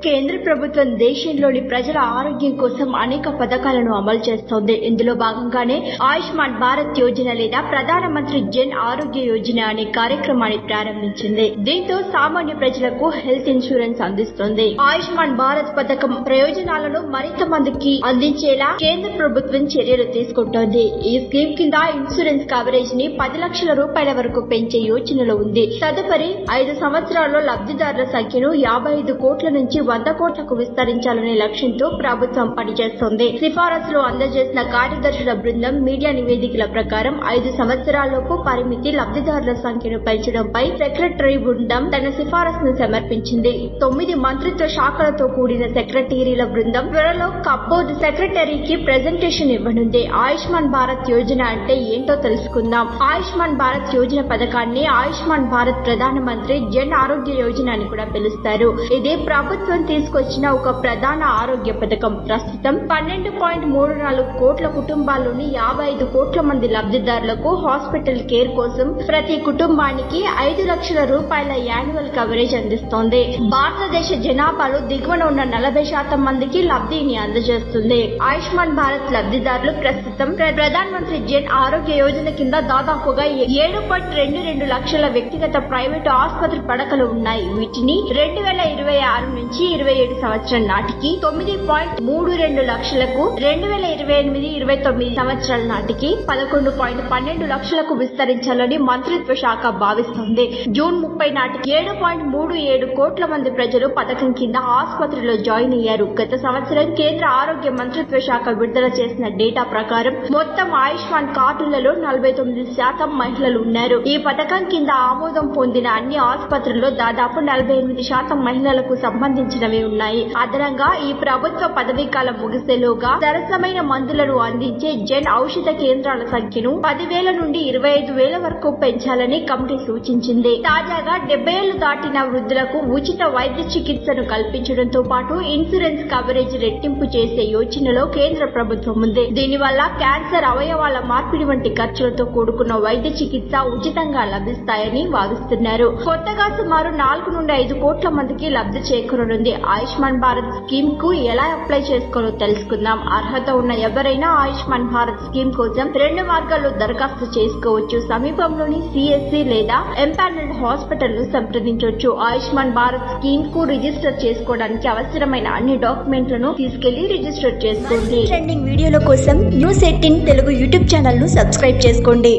కేంద్ర ప్రభుత్వం దేశంలోని ప్రజల ఆరోగ్యం కోసం అనేక పథకాలను అమలు చేస్తోంది. ఇందులో భాగంగానే ఆయుష్మాన్ భారత్ యోజన లేదా ప్రధానమంత్రి జన్ ఆరోగ్య యోజన అనే కార్యక్రమాన్ని ప్రారంభించింది. దీంతో సామాన్య ప్రజలకు హెల్త్ ఇన్సూరెన్స్ అందిస్తోంది. ఆయుష్మాన్ భారత్ పథకం ప్రయోజనాలను మరింత మందికి అందించేలా కేంద్ర ప్రభుత్వం చర్యలు తీసుకుంటోంది. ఈ స్కీమ్ కింద ఇన్సూరెన్స్ కవరేజ్ ని 10 లక్షల రూపాయల వరకు పెంచే యోచనలో ఉంది. తదుపరి 5 సంవత్సరాల్లో లబ్ధిదారుల సంఖ్యను 55 కోట్ల నుంచి 100 కోట్లకు విస్తరించాలనే లక్ష్యంతో ప్రభుత్వం పనిచేస్తోంది. సిఫారసులు అందజేసిన కార్యదర్శుల బృందం మీడియా నివేదికల ప్రకారం 5 సంవత్సరాల్లోపు పరిమితి లబ్ధిదారుల సంఖ్యను పెంచడంపై సెక్రటరీ బృందం తన సిఫారసును సమర్పించింది. 9 మంత్రిత్వ శాఖలతో కూడిన సెక్రటరీల బృందం త్వరలో బోర్డు సెక్రటరీకి ప్రెజెంటేషన్ ఇవ్వనుంది. ఆయుష్మాన్ భారత్ యోజన అంటే ఏంటో తెలుసుకుందాం. ఆయుష్మాన్ భారత్ యోజన పథకాన్ని ఆయుష్మాన్ భారత్ ప్రధానమంత్రి జన్ ఆరోగ్య యోజన అని కూడా పిలుస్తారు. ఇది ప్రభుత్వం తీసుకొచ్చిన ఒక ప్రధాన ఆరోగ్య పథకం. ప్రస్తుతం 12.34 కోట్ల కుటుంబాల్లోని 55 కోట్ల మంది లబ్ధిదారులకు హాస్పిటల్ కేర్ కోసం ప్రతి కుటుంబానికి 5 లక్షల రూపాయల యాన్యువల్ కవరేజ్ అందిస్తోంది. భారతదేశ జనాభాలో దిగువన ఉన్న 40% మందికి లబ్ధిని అందజేస్తుంది. ఆయుష్మాన్ భారత్ లబ్ధిదారులు ప్రస్తుతం ప్రధానమంత్రి జన్ ఆరోగ్య యోజన కింద దాదాపుగా 7.22 లక్షల వ్యక్తిగత ప్రైవేటు ఆసుపత్రి పడకలు ఉన్నాయి. వీటిని 2026 నుంచి 27 సంవత్సరం నాటికి 9.32 లక్షలకు, 2028-29 సంవత్సరాల నాటికి 11.12 లక్షలకు విస్తరించాలని మంత్రిత్వ శాఖ భావిస్తోంది. జూన్ 30 నాటికి 7.37 కోట్ల మంది ప్రజలు పథకం కింద ఆసుపత్రిలో జాయిన్ అయ్యారు. గత సంవత్సరం కేంద్ర ఆరోగ్య మంత్రిత్వ శాఖ విడుదల చేసిన డేటా ప్రకారం మొత్తం ఆయుష్మాన్ కార్డులలో 49% మహిళలు ఉన్నారు. ఈ పథకం కింద ఆమోదం పొందిన అన్ని ఆసుపత్రుల్లో దాదాపు 48% మహిళలకు సంబంధించినవి ఉన్నాయి. అదనంగా ఈ ప్రభుత్వ పదవీ కాలం ముగిసేలోగా సరసమైన మందులను అందించే జన్ ఔషధ కేంద్రాల సంఖ్యను 10,000 నుండి 25,000 వరకు పెంచాలని కమిటీ సూచించింది. తాజాగా 70 ఏళ్లు దాటిన వృద్ధులకు ఉచిత వైద్య చికిత్సను కల్పించడంతో పాటు ఇన్సూరెన్స్ కవరేజ్ రెట్టింపు చేసే యోచనలో కేంద్ర ప్రభుత్వం ఉంది. దీనివల్ల క్యాన్సర్, అవయవాల మార్పిడి వంటి ఖర్చులతో కూడుకున్న వైద్య చికిత్స ఉచితంగా లభిస్తాయని భావిస్తున్నారు. కొత్తగా సుమారు 4 నుండి 5 కోట్ల మందికి లబ్ధి చేకూరనుంది. ఆయుష్మాన్ భారత్ స్కీమ్ కు ఎలా అప్లై చేసుకోవాలో తెలుసుకుందాం. అర్హత ఉన్న ఎవరైనా ఆయుష్మాన్ భారత్ స్కీమ్ కోసం 2 మార్గాల్లో దరఖాస్తు చేసుకోవచ్చు. సమీపంలోని సిఎస్సి లేదా ఎంపానల్డ్ హాస్పిటల్ ను సంప్రదించవచ్చు. ఆయుష్మాన్ భారత్ స్కీమ్ కు రిజిస్టర్ చేసుకోవడానికి అవసరమైన అన్ని డాక్యుమెంట్లను తీసుకెళ్లి రిజిస్టర్ చేసుకోండి. ట్రెండింగ్ వీడియోల కోసం న్యూస్ 18 తెలుగు యూట్యూబ్ ఛానల్ ను సబ్స్క్రైబ్ చేసుకోండి.